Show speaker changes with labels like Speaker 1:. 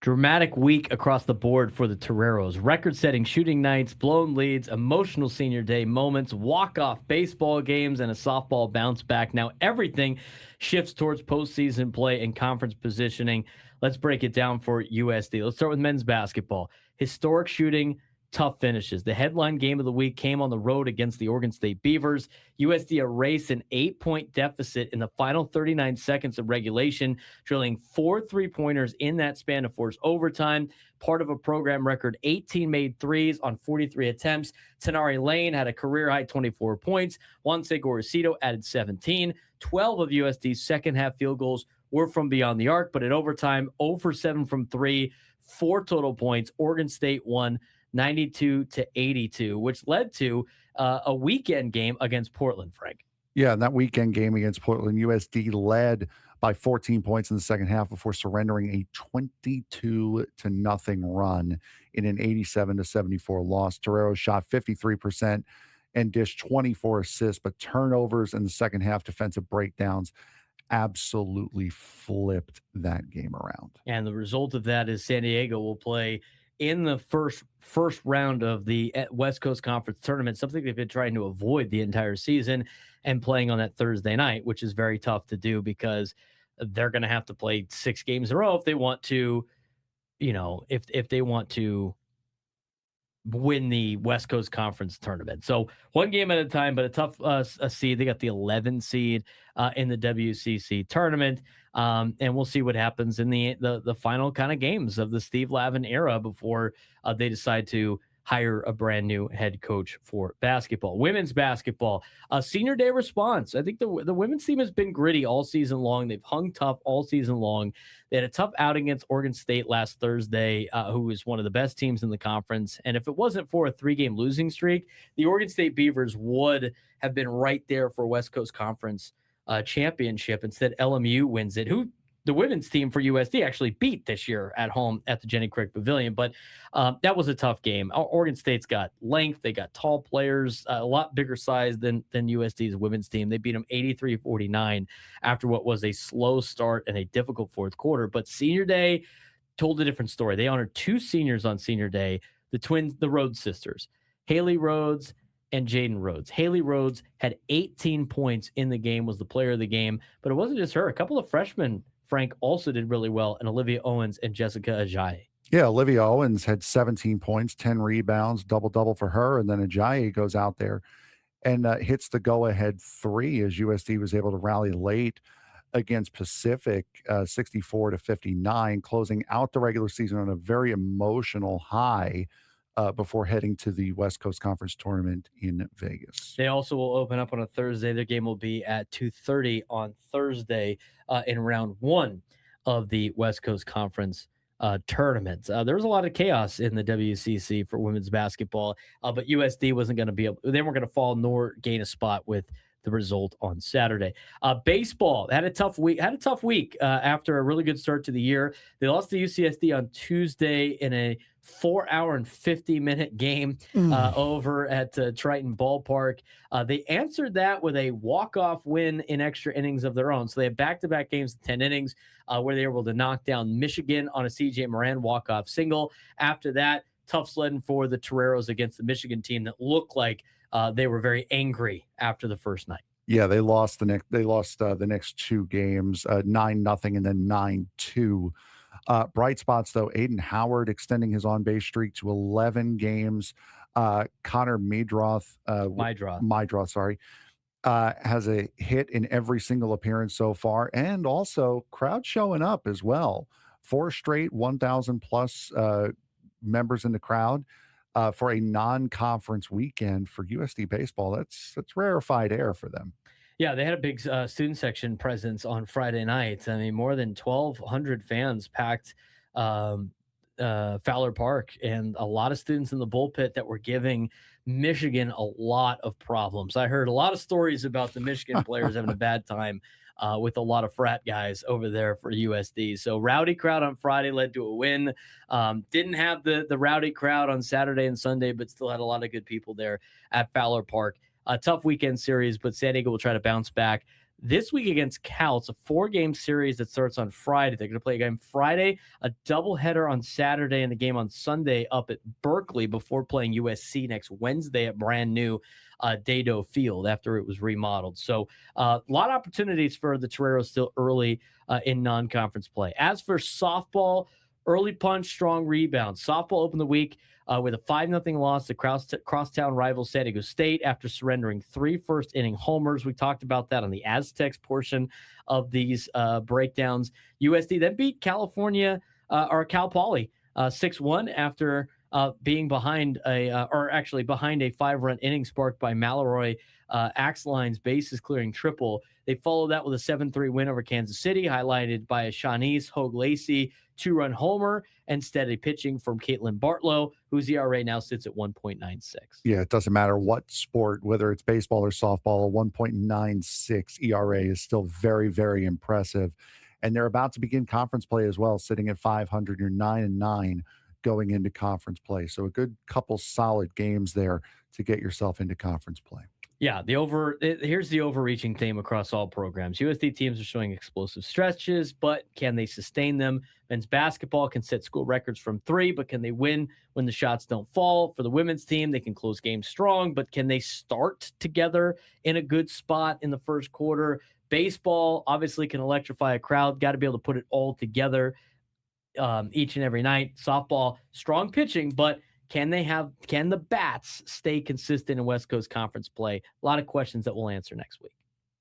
Speaker 1: Dramatic week across the board for the Toreros. Record-setting shooting nights, blown leads, emotional senior day moments, walk-off baseball games, and a softball bounce back. Now everything shifts towards postseason play and conference positioning. Let's break it down for USD. Let's start with men's basketball. Historic shooting, tough finishes. The headline game of the week came on the road against the Oregon State Beavers. USD erased an 8-point deficit in the final 39 seconds of regulation, drilling 4 3-pointers in that span to force overtime. Part of a program record 18 made threes on 43 attempts. Tenari Lane had a career-high 24 points. Juan Segorcito added 17. 12 of USD's second-half field goals were from beyond the arc, but at overtime, 0 for 7 from 3, 4 total points. Oregon State won 92-82, which led to a weekend game against Portland, Frank.
Speaker 2: Yeah, and that weekend game against Portland, USD led by 14 points in the second half before surrendering a 22-0 run in an 87-74 loss. Toreros shot 53% and dished 24 assists, but turnovers in the second half, defensive breakdowns, absolutely flipped that game around.
Speaker 1: And the result of that is San Diego will play in the first round of the West Coast Conference Tournament, something they've been trying to avoid the entire season, and playing on that Thursday night, which is very tough to do because they're going to have to play 6 games in a row if they want to, if they want to win the West Coast Conference Tournament. So one game at a time, but a tough seed. They got the 11 seed in the WCC Tournament. And we'll see what happens in the final kind of games of the Steve Lavin era before they decide to hire a brand new head coach for basketball. Women's basketball, a senior day response. I think the women's team has been gritty all season long. They've hung tough all season long. They had a tough outing against Oregon State last Thursday, who is one of the best teams in the conference. And if it wasn't for a 3-game losing streak, the Oregon State Beavers would have been right there for West Coast Conference championship. Instead, LMU wins it, who the women's team for USD actually beat this year at home at the Jenny Craig Pavilion. But that was a tough game. Oregon State's got length. They got tall players, a lot bigger size than USD's women's team. They beat them 83-49 after what was a slow start and a difficult fourth quarter. But senior day told a different story. They honored 2 seniors on senior day, the Rhodes sisters, Haley Rhodes and Jaden Rhodes. Haley Rhodes had 18 points in the game, was the player of the game. But it wasn't just her. A couple of freshmen, Frank, also did really well, and Olivia Owens and Jessica Ajayi.
Speaker 2: Yeah, Olivia Owens had 17 points, 10 rebounds, double-double for her, and then Ajayi goes out there and hits the go-ahead 3 as USD was able to rally late against Pacific, 64-59, closing out the regular season on a very emotional high before heading to the West Coast Conference Tournament in Vegas.
Speaker 1: They also will open up on a Thursday. Their game will be at 2:30 on Thursday in round 1 of the West Coast Conference Tournament. There was a lot of chaos in the WCC for women's basketball, but USD wasn't going to be able, they weren't going to fall nor gain a spot with the result on Saturday. Baseball had a tough week. After a really good start to the year. They lost to UCSD on Tuesday in a 4-hour and 50-minute game over at Triton Ballpark. They answered that with a walk-off win in extra innings of their own. So they had back-to-back games, 10 innings, where they were able to knock down Michigan on a CJ Moran walk-off single. After that, tough sledding for the Toreros against the Michigan team that looked like they were very angry after the first night.
Speaker 2: Yeah, they lost the next 2 games, 9-0 and then 9-2. Bright spots, though, Aiden Howard extending his on-base streak to 11 games. Connor Meidroth, has a hit in every single appearance so far, and also crowd showing up as well. 4 straight 1,000-plus members in the crowd for a non-conference weekend for USD baseball. That's rarefied air for them.
Speaker 1: Yeah, they had a big student section presence on Friday night. I mean, more than 1,200 fans packed Fowler Park, and a lot of students in the bullpit that were giving Michigan a lot of problems. I heard a lot of stories about the Michigan players having a bad time with a lot of frat guys over there for USD. So rowdy crowd on Friday led to a win. Didn't have the rowdy crowd on Saturday and Sunday, but still had a lot of good people there at Fowler Park. A tough weekend series, but San Diego will try to bounce back. this week against Cal. It's a 4-game series that starts on Friday. They're going to play a game Friday, a doubleheader on Saturday, and the game on Sunday up at Berkeley before playing USC next Wednesday at brand new Dado Field after it was remodeled. So a lot of opportunities for the Toreros still early in non-conference play. As for softball, early punch, strong rebound. Softball opened the week with a 5-0 loss to crosstown rival San Diego State after surrendering 3 first-inning homers. We talked about that on the Aztecs portion of these breakdowns. USD then beat California or Cal Poly 6-1 after being behind behind a 5-run inning sparked by Mallory Axeline's bases clearing triple. They followed that with a 7-3 win over Kansas City, highlighted by a Shawnee's Hogue Lacey 2-run homer and steady pitching from Caitlin Bartlow, whose ERA now sits at 1.96.
Speaker 2: Yeah, it doesn't matter what sport, whether it's baseball or softball, a 1.96 ERA is still very, very impressive. And they're about to begin conference play as well, sitting at 500. You're 9-9 going into conference play. So a good couple solid games there to get yourself into conference play.
Speaker 1: Yeah, here's the overreaching theme across all programs. USD teams are showing explosive stretches, but can they sustain them? Men's basketball can set school records from 3, but can they win when the shots don't fall? For the women's team, they can close games strong, but can they start together in a good spot in the first quarter? Baseball obviously can electrify a crowd. Got to be able to put it all together each and every night. Softball, strong pitching, but can the bats stay consistent in West Coast Conference play? A lot of questions that we'll answer next week.